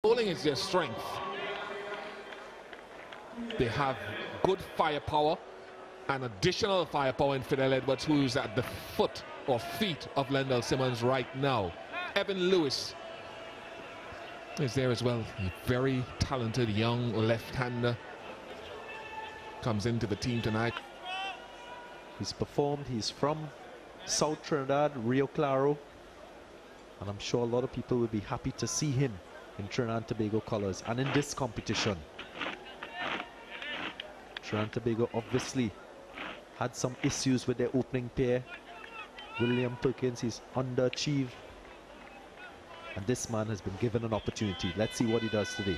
Bowling is their strength. They have good firepower and additional firepower in Fidel Edwards, who's at the foot or feet of Lendell Simmons right now. Evan Lewis is there as well. A very talented young left-hander comes into the team tonight. He's performed. He's from South Trinidad, Rio Claro, and I'm sure a lot of people will be happy to see him in Trinidad and Tobago colors and in this competition. Trinidad and Tobago obviously had some issues with their opening pair. William Perkins is underachieved, and this man has been given an opportunity. Let's see what he does today.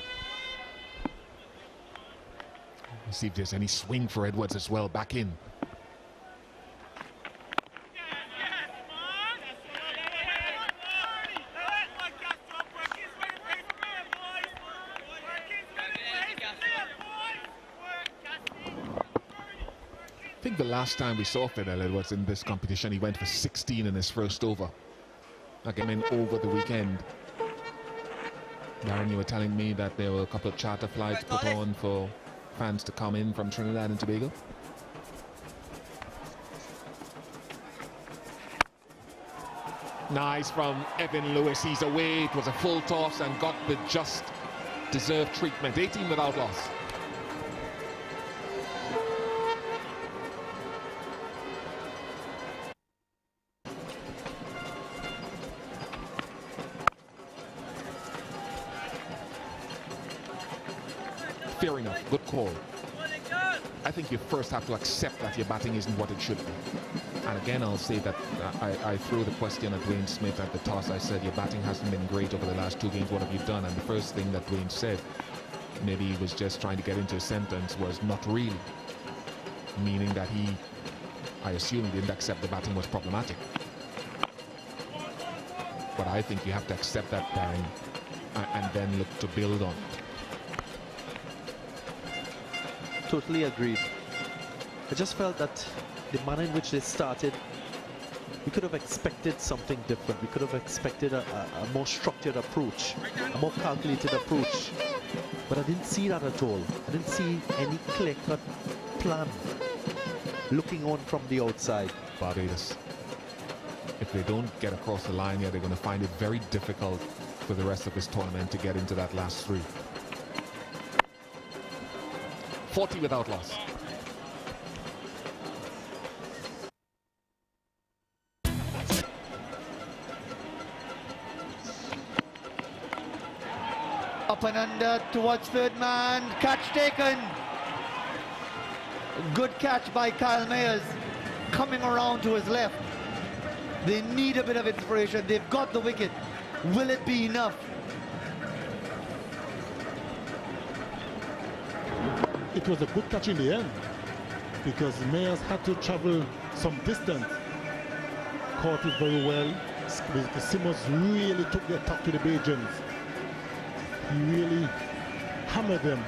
Let's see if there's any swing for Edwards as well. Back in. I think the last time we saw Fidel Edwards in this competition, he went for 16 in his first over. I came in over the weekend. Darren, you were telling me that there were a couple of charter flights put on for fans to come in from Trinidad and Tobago. Nice from Evan Lewis. He's away. It was a full toss and got the just deserved treatment. 18 without loss. Fair enough, good call. I think you first have to accept that your batting isn't what it should be. And again, I'll say that I threw the question at Dwayne Smith at the toss. I said, your batting hasn't been great over the last 2 games. What have you done? And the first thing that Dwayne said, maybe he was just trying to get into a sentence, was not really. Meaning that I assume he didn't accept the batting was problematic. But I think you have to accept that, Darren, and then look to build on it. Totally agreed. I just felt that the manner in which they started, we could have expected something different. We could have expected a more structured approach, a more calculated approach. But I didn't see that at all. I didn't see any clear-cut plan looking on from the outside. Barbados, if they don't get across the line here, they're going to find it very difficult for the rest of this tournament to get into that last 3. 40 without loss. Up and under towards third man. Catch taken. Good catch by Kyle Mayers. Coming around to his left. They need a bit of inspiration. They've got the wicket. Will it be enough? It was a good catch in the end because Mayers had to travel some distance. Caught it very well. Simmons really took the attack to the Bajans. He really hammered them.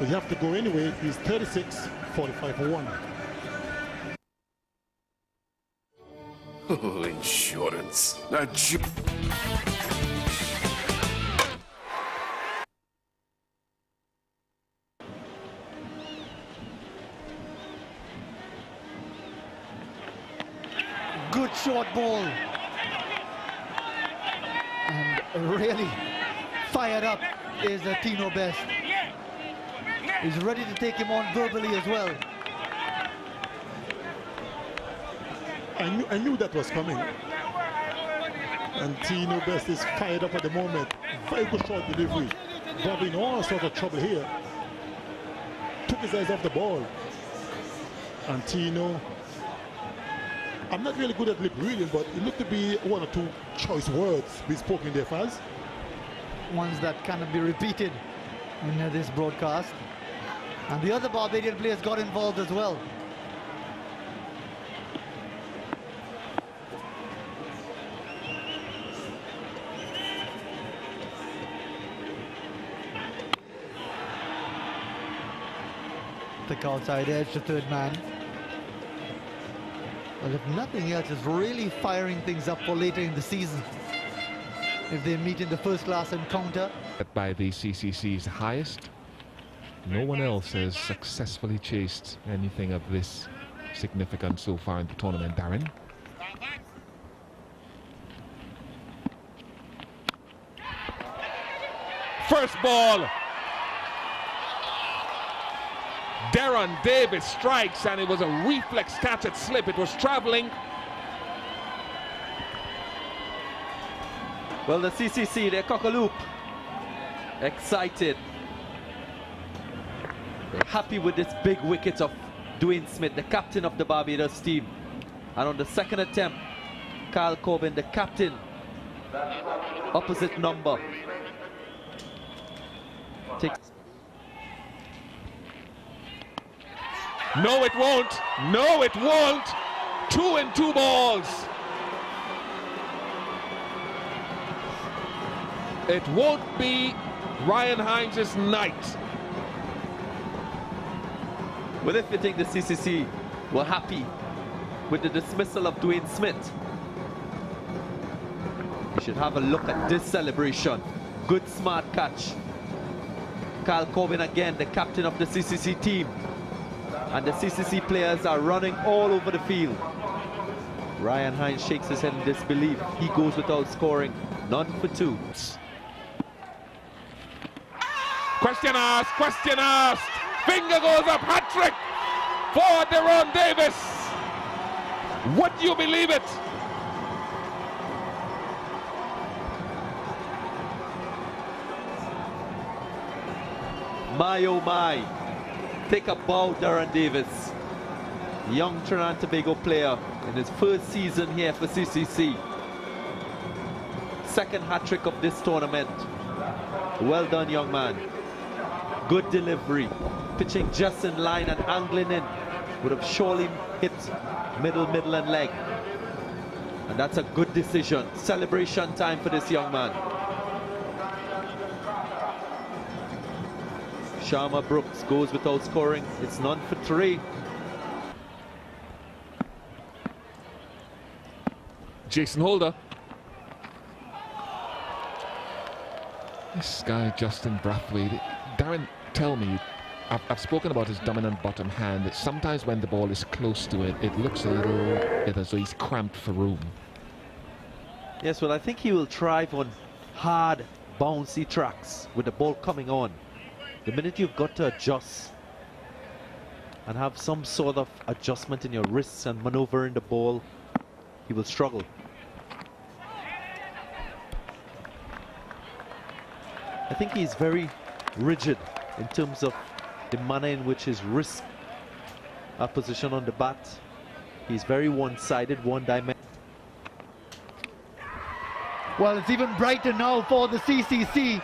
But you have to go anyway. He's 36, 45 for 1. Oh, insurance. Good short ball. And really fired up is Tino Best. He's ready to take him on verbally as well. I knew that was coming. And Tino Best is fired up at the moment. Very good short delivery. Bobby in all sorts of trouble here. Took his eyes off the ball. And Tino, I'm not really good at lip reading, but it looked to be 1 or 2 choice words being spoken there, Faz. Ones that cannot be repeated in this broadcast. And the other Barbadian players got involved as well. Thick outside edge to third man. Well, if nothing else, is really firing things up for later in the season. if they meet in the first class encounter. By the CCC's highest, no one else has successfully chased anything of this significance so far in the tournament. Darren. First ball. Derone Davis strikes, and it was a reflex catch at slip. It was traveling. Well, the CCC, they're cock-a-loop. Excited. They're happy with this big wicket of Dwayne Smith, the captain of the Barbados team. And on the second attempt, Kyle Corbin, the captain, opposite number. No, it won't. No, it won't. 2 and 2 balls. It won't be Ryan Hines' night. Well, if you think the CCC were happy with the dismissal of Dwayne Smith, you should have a look at this celebration. Good, smart catch. Kyle Corbin again, the captain of the CCC team. And the CCC players are running all over the field. Ryan Hines shakes his head in disbelief. He goes without scoring. None for 2. Question asked, question asked. Finger goes up, hat-trick for Derone Davis. Would you believe it? My oh my. Take a bow, Derone Davis. Young Trinidad and Tobago player in his first season here for CCC. Second hat-trick of this tournament. Well done, young man. Good delivery. Pitching just in line and angling in. Would have surely hit middle and leg. And that's a good decision. Celebration time for this young man. Sharma Brooks goes without scoring. It's none for 3. Jason Holder. This guy, Justin Brathwaite. Darren, tell me, I've spoken about his dominant bottom hand. Sometimes when the ball is close to it, it looks a little as though he's cramped for room. Yes, well, I think he will thrive on hard, bouncy tracks with the ball coming on. The minute you've got to adjust and have some sort of adjustment in your wrists and maneuvering the ball, he will struggle. I think he's very rigid in terms of the manner in which his wrists are positioned on the bat. He's very one-sided, one-dimensional. Well, it's even brighter now for the CCC.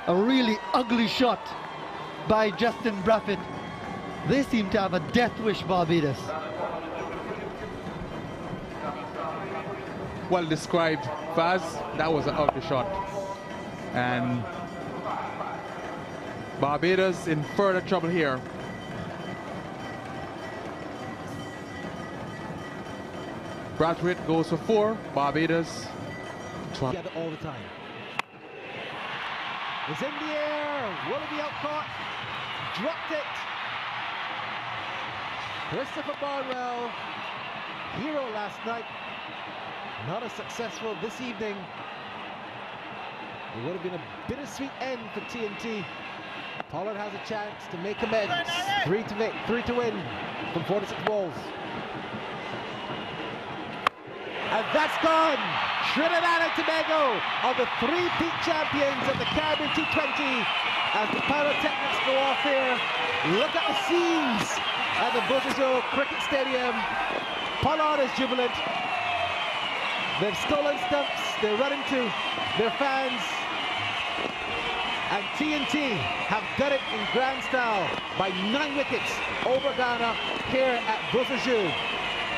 A really ugly shot by Justin Brathwaite. They seem to have a death wish, Barbados. Well described, Faz. That was an ugly shot. And Barbados in further trouble here. Brathwaite goes for 4. Barbados together all the time. It's in the air. Will it be out caught? Dropped it. Christopher Barnwell, hero last night. Not as successful this evening. It would have been a bittersweet end for TNT. Pollard has a chance to make amends. 3 to win from 46 balls. And that's gone. Trinidad and Tobago are the 3-peat champions of the Caribbean T20 as the pyrotechnics go off here. Look at the scenes at the Buzzards Cricket Stadium. Pollard is jubilant. They've stolen stumps. They're running to their fans. And TNT have done it in grand style by 9 wickets over Ghana here at Buzzards.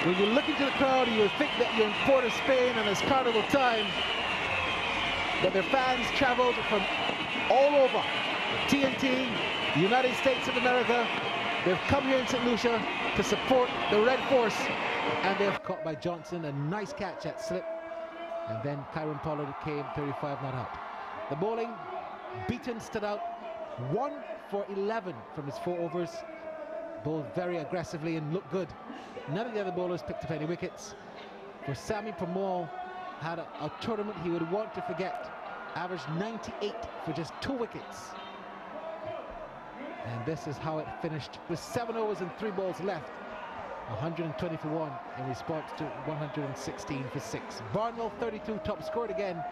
When you look into the crowd, you would think that you're in Port of Spain and it's carnival time. But their fans traveled from all over. TNT, the United States of America, they've come here in St. Lucia to support the Red Force. And they've caught by Johnson, a nice catch at slip. And then Kyron Pollard came 35 not out. The bowling, Beaton stood out 1 for 11 from his 4 overs. Bowled very aggressively and looked good. None of the other bowlers picked up any wickets. For Sammy Pramod, had a tournament he would want to forget. Averaged 98 for just 2 wickets. And this is how it finished with 7 overs and 3 balls left. 120 for 1 in response to 116 for 6. Barnwell 32 top scored again